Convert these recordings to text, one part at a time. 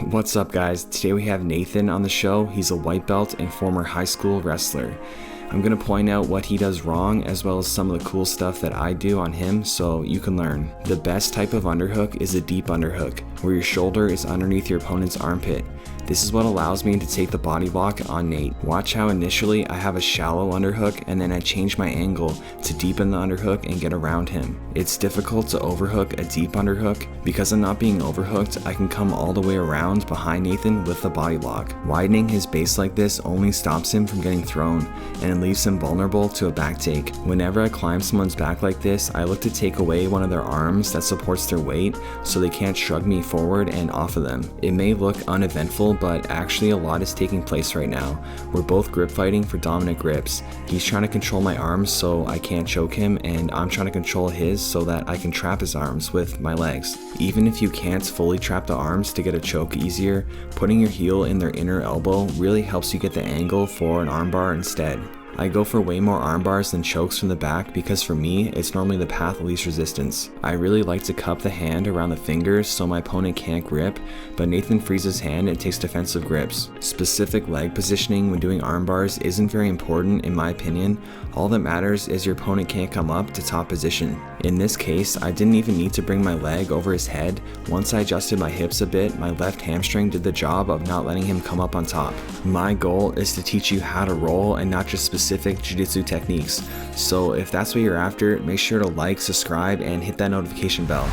What's up guys, today we have Nathan on the show. He's a white belt and former high school wrestler. I'm going to point out what he does wrong as well as some of the cool stuff that I do on him so you can learn. The best type of underhook is a deep underhook, where your shoulder is underneath your opponent's armpit. This is what allows me to take the body block on Nate. Watch how initially I have a shallow underhook and then I change my angle to deepen the underhook and get around him. It's difficult to overhook a deep underhook. Because I'm not being overhooked, I can come all the way around behind Nathan with the body block. Widening his base like this only stops him from getting thrown and it leaves him vulnerable to a back take. Whenever I climb someone's back like this, I look to take away one of their arms that supports their weight so they can't shrug me forward and off of them. It may look uneventful, but actually a lot is taking place right now. We're both grip fighting for dominant grips. He's trying to control my arms so I can't choke him, and I'm trying to control his so that I can trap his arms with my legs. Even if you can't fully trap the arms to get a choke easier, putting your heel in their inner elbow really helps you get the angle for an armbar instead. I go for way more arm bars than chokes from the back because for me, it's normally the path of least resistance. I really like to cup the hand around the fingers so my opponent can't grip, but Nathan frees his hand and takes defensive grips. Specific leg positioning when doing arm bars isn't very important in my opinion. All that matters is your opponent can't come up to top position. In this case, I didn't even need to bring my leg over his head. Once I adjusted my hips a bit, my left hamstring did the job of not letting him come up on top. My goal is to teach you how to roll and not just specific jiu-jitsu techniques. So if that's what you're after, make sure to like, subscribe, and hit that notification bell.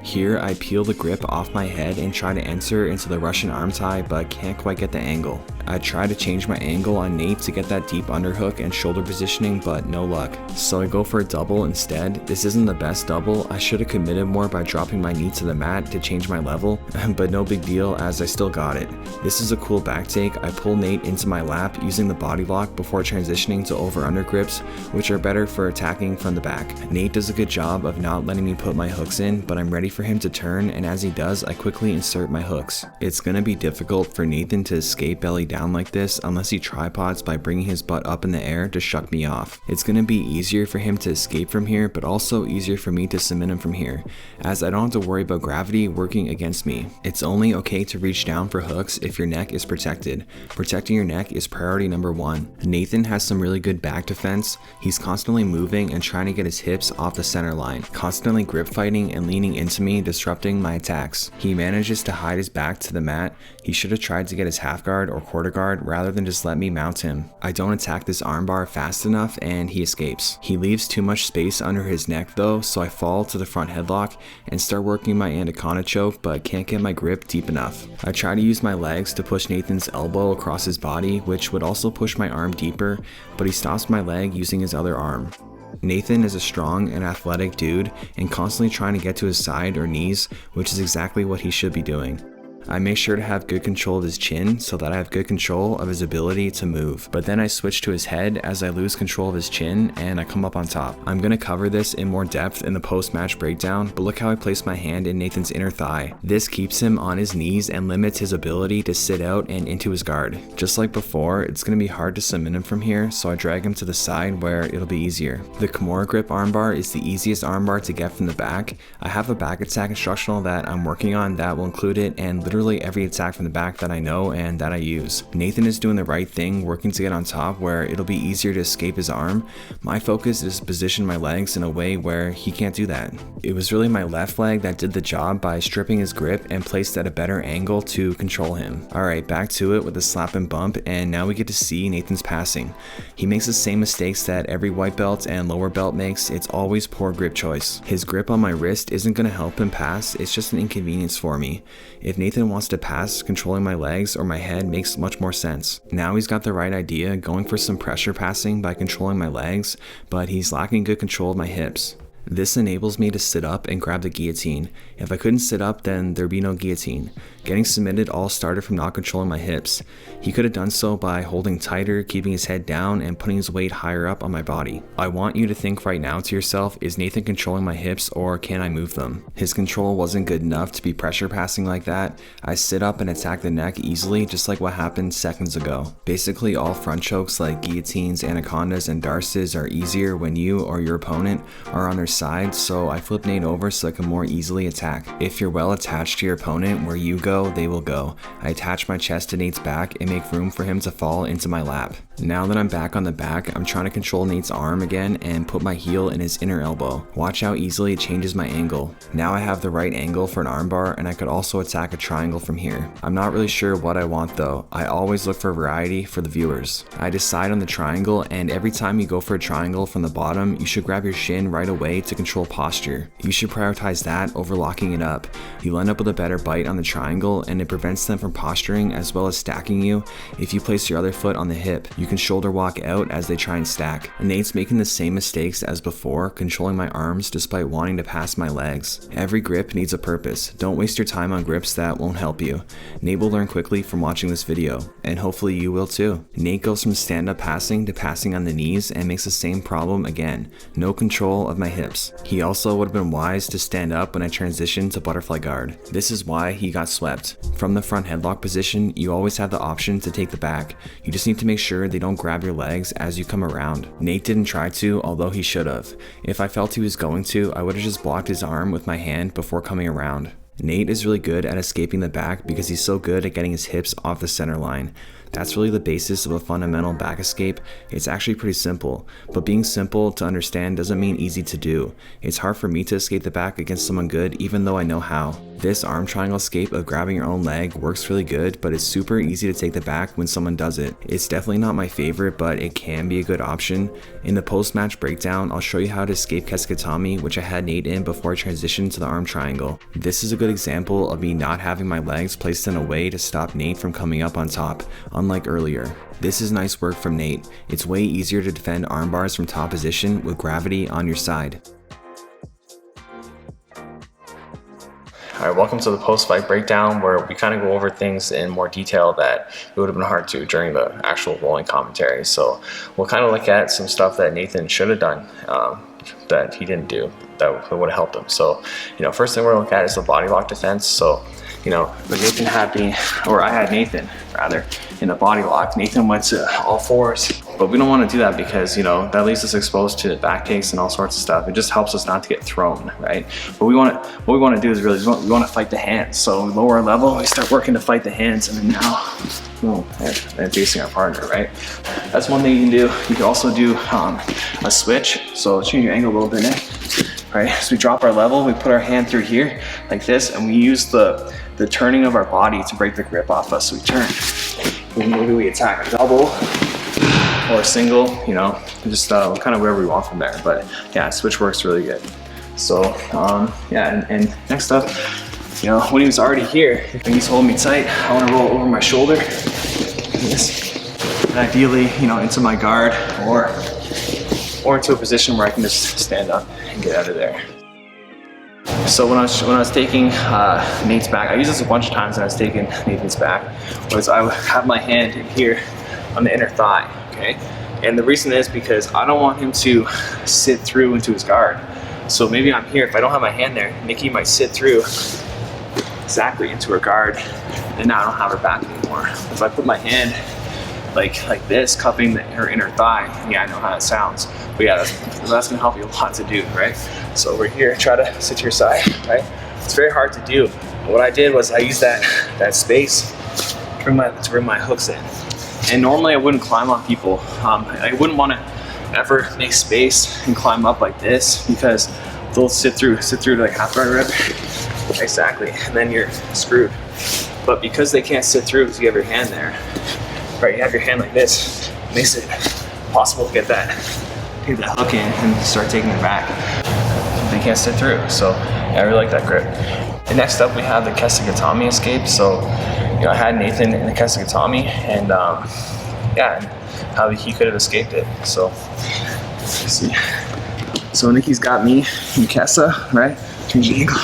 Here I peel the grip off my head and try to enter into the Russian arm tie, but can't quite get the angle. I try to change my angle on Nate to get that deep underhook and shoulder positioning, but no luck. So I go for a double instead. This isn't the best double. I should have committed more by dropping my knee to the mat to change my level, but no big deal as I still got it. This is a cool back take. I pull Nate into my lap using the body lock before transitioning to over under grips, which are better for attacking from the back. Nate does a good job of not letting me put my hooks in, but I'm ready for him to turn, and as he does, I quickly insert my hooks. It's gonna be difficult for Nathan to escape belly down like this unless he tripods by bringing his butt up in the air to shuck me off. It's gonna be easier for him to escape from here, but also easier for me to submit him from here, as I don't have to worry about gravity working against me. It's only okay to reach down for hooks if your neck is protected. Protecting your neck is priority number one. Nathan has some really good back defense. He's constantly moving and trying to get his hips off the center line, constantly grip fighting and leaning into me, disrupting my attacks. He manages to hide his back to the mat. He should have tried to get his half guard or quarter guard rather than just let me mount him. I don't attack this armbar fast enough and he escapes. He leaves too much space under his neck though, so I fall to the front headlock and start working my anaconda choke, but can't get my grip deep enough. I try to use my legs to push Nathan's elbow across his body, which would also push my arm deeper, but he stops my leg using his other arm. Nathan is a strong and athletic dude and constantly trying to get to his side or knees, which is exactly what he should be doing. I make sure to have good control of his chin so that I have good control of his ability to move. But then I switch to his head as I lose control of his chin and I come up on top. I'm going to cover this in more depth in the post-match breakdown, but look how I place my hand in Nathan's inner thigh. This keeps him on his knees and limits his ability to sit out and into his guard. Just like before, it's going to be hard to submit him from here, so I drag him to the side where it'll be easier. The Kimura grip armbar is the easiest armbar to get from the back. I have a back attack instructional that I'm working on that will include it, and literally every attack from the back that I know and that I use. Nathan is doing the right thing, working to get on top where it'll be easier to escape his arm. My focus is to position my legs in a way where he can't do that. It was really my left leg that did the job by stripping his grip and placed at a better angle to control him. Alright, back to it with a slap and bump, and now we get to see Nathan's passing. He makes the same mistakes that every white belt and lower belt makes. It's always poor grip choice. His grip on my wrist isn't going to help him pass, it's just an inconvenience for me. If Nathan wants to pass, controlling my legs or my head makes much more sense. Now he's got the right idea, going for some pressure passing by controlling my legs, but he's lacking good control of my hips. This enables me to sit up and grab the guillotine. If I couldn't sit up, then there'd be no guillotine. Getting submitted all started from not controlling my hips. He could have done so by holding tighter, keeping his head down, and putting his weight higher up on my body. I want you to think right now to yourself, is Nathan controlling my hips or can I move them? His control wasn't good enough to be pressure passing like that. I sit up and attack the neck easily, just like what happened seconds ago. Basically all front chokes like guillotines, anacondas, and darces are easier when you or your opponent are on their side, so I flip Nate over so I can more easily attack. If you're well attached to your opponent, where you go, they will go. I attach my chest to Nate's back and make room for him to fall into my lap. Now that I'm back on the back, I'm trying to control Nate's arm again and put my heel in his inner elbow. Watch how easily it changes my angle. Now I have the right angle for an armbar, and I could also attack a triangle from here. I'm not really sure what I want though. I always look for variety for the viewers. I decide on the triangle, and every time you go for a triangle from the bottom, you should grab your shin right away to control posture. You should prioritize that over locking it up. You'll end up with a better bite on the triangle, and it prevents them from posturing as well as stacking you. If you place your other foot on the hip, you can shoulder walk out as they try and stack. Nate's making the same mistakes as before, controlling my arms despite wanting to pass my legs. Every grip needs a purpose. Don't waste your time on grips that won't help you. Nate will learn quickly from watching this video, and hopefully you will too. Nate goes from stand-up passing to passing on the knees and makes the same problem again. No control of my hips. He also would have been wise to stand up when I transitioned to butterfly guard. This is why he got swept. From the front headlock position, you always have the option to take the back. You just need to make sure they don't grab your legs as you come around. Nate didn't try to, although he should have. If I felt he was going to, I would have just blocked his arm with my hand before coming around. Nate is really good at escaping the back because he's so good at getting his hips off the center line. That's really the basis of a fundamental back escape. It's actually pretty simple, but being simple to understand doesn't mean easy to do. It's hard for me to escape the back against someone good even though I know how. This arm triangle escape of grabbing your own leg works really good, but it's super easy to take the back when someone does it. It's definitely not my favorite, but it can be a good option. In the post-match breakdown, I'll show you how to escape Kessie Katami, which I had Nate in before I transitioned to the arm triangle. This is a good example of me not having my legs placed in a way to stop Nate from coming up on top, unlike earlier. This is nice work from Nate. It's way easier to defend arm bars from top position with gravity on your side. Alright, welcome to the post-fight breakdown where we kind of go over things in more detail that it would have been hard to during the actual rolling commentary. So we'll kind of look at some stuff that Nathan should have done that he didn't do that would have helped him. So, first thing we're going to look at is the body lock defense. So, when Nathan had me, or I had Nathan rather, in the body lock, Nathan went to all fours. But we don't want to do that because, that leaves us exposed to back takes and all sorts of stuff. It just helps us not to get thrown, right? But what we want to do is really, we want to fight the hands. So we lower our level, we start working to fight the hands, and then now, and facing our partner, right? That's one thing you can do. You can also do a switch. So change your angle a little bit, Nick. Right? So we drop our level, we put our hand through here like this, and we use the turning of our body to break the grip off us. So we turn, and maybe we attack a double or a single, just kind of wherever we want from there. But yeah, switch works really good. So and next up, when he was already here, and he's holding me tight, I want to roll over my shoulder, like this, and ideally, into my guard or into a position where I can just stand up and get out of there. So when I was taking Nate's back, I used this a bunch of times when I was taking Nathan's back, was I would have my hand in here on the inner thigh, okay? And the reason is because I don't want him to sit through into his guard. So maybe I'm here, if I don't have my hand there, Nikki might sit through exactly into her guard, and now I don't have her back anymore. If I put my hand like this, cupping her inner thigh, yeah, I know how that sounds, but yeah, that's gonna help you a lot to do, right? So over here, try to sit to your side, right? It's very hard to do. But what I did was I used that space to bring my hooks in. And normally I wouldn't climb on people. I wouldn't want to ever make space and climb up like this because they'll sit through to like half guard rib. Exactly, and then you're screwed. But because they can't sit through because you have your hand there, right, you have your hand like this, it makes it possible to get that hook in and start taking it back. They can't sit through, so yeah, I really like that grip. And next up we have the Kessie Katami escape. So I had Nathan in the Kessie Katami, and and how he could have escaped it. So let's see. So Nikki's got me in Kessa, right? Change the angle.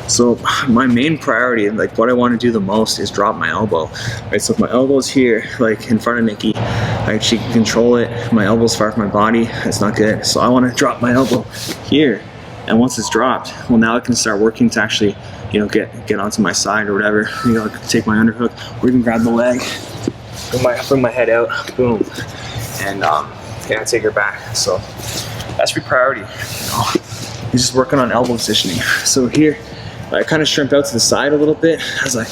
So my main priority, like what I want to do the most, is drop my elbow, right? So if my elbow's here, like in front of Nikki, right, she can control it. My elbow's far from my body, that's not good. So I want to drop my elbow here, and once it's dropped, well, now I can start working to actually, get onto my side or whatever. Take my underhook, or even grab the leg, bring my head out, boom, and take her back. So that's your priority. is just working on elbow positioning. So here, I kind of shrimp out to the side a little bit as I'm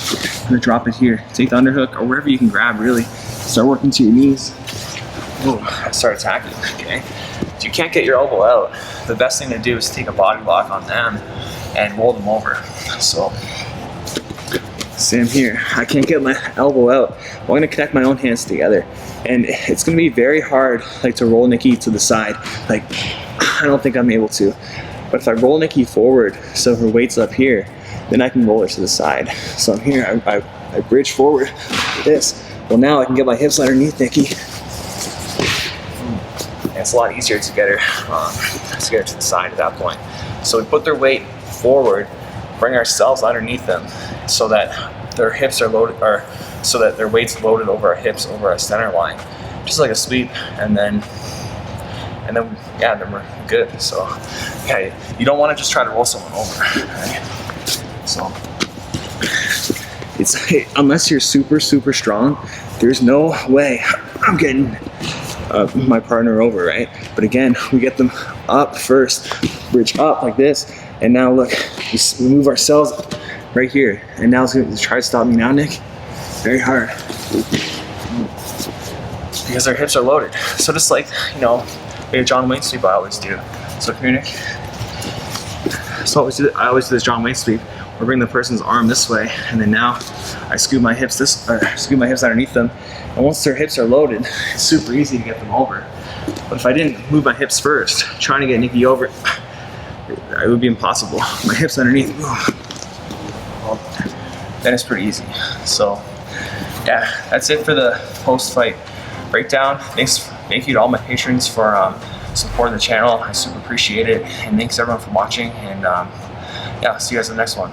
gonna drop it here. Take the underhook or wherever you can grab, really. Start working to your knees. Boom, start attacking, okay? If you can't get your elbow out, the best thing to do is take a body lock on them and roll them over. So, same here. I can't get my elbow out. I'm gonna connect my own hands together. And it's gonna be very hard, like, to roll Nikki to the side. Like, I don't think I'm able to. But if I roll Nikki forward, so her weight's up here, then I can roll her to the side. So I'm here, I bridge forward like this. Well, now I can get my hips underneath Nikki. And it's a lot easier to get her to the side at that point. So we put their weight forward, bring ourselves underneath them so that their hips are loaded, or so that their weight's loaded over our hips, over our center line. Just like a sweep, and then yeah, then we're good. So yeah, you don't want to just try to roll someone over, right? So unless you're super strong, there's no way I'm getting my partner over, right? But again, we get them up first, bridge up like this, and now look, we move ourselves right here, and now it's going to try to stop me now, Nick. Very hard because our hips are loaded. So just like, you know, a John Wayne sweep I always do. So come here, Nick. So I always do this John Wayne sweep. Or bring the person's arm this way, and then now I scoop my hips underneath them. And once their hips are loaded, it's super easy to get them over. But if I didn't move my hips first, trying to get Nikki over, it would be impossible. My hips underneath, well, then it's pretty easy. So yeah, that's it for the post-fight breakdown. Thank you to all my patrons for supporting the channel. I super appreciate it, and thanks everyone for watching. And yeah, I'll see you guys in the next one.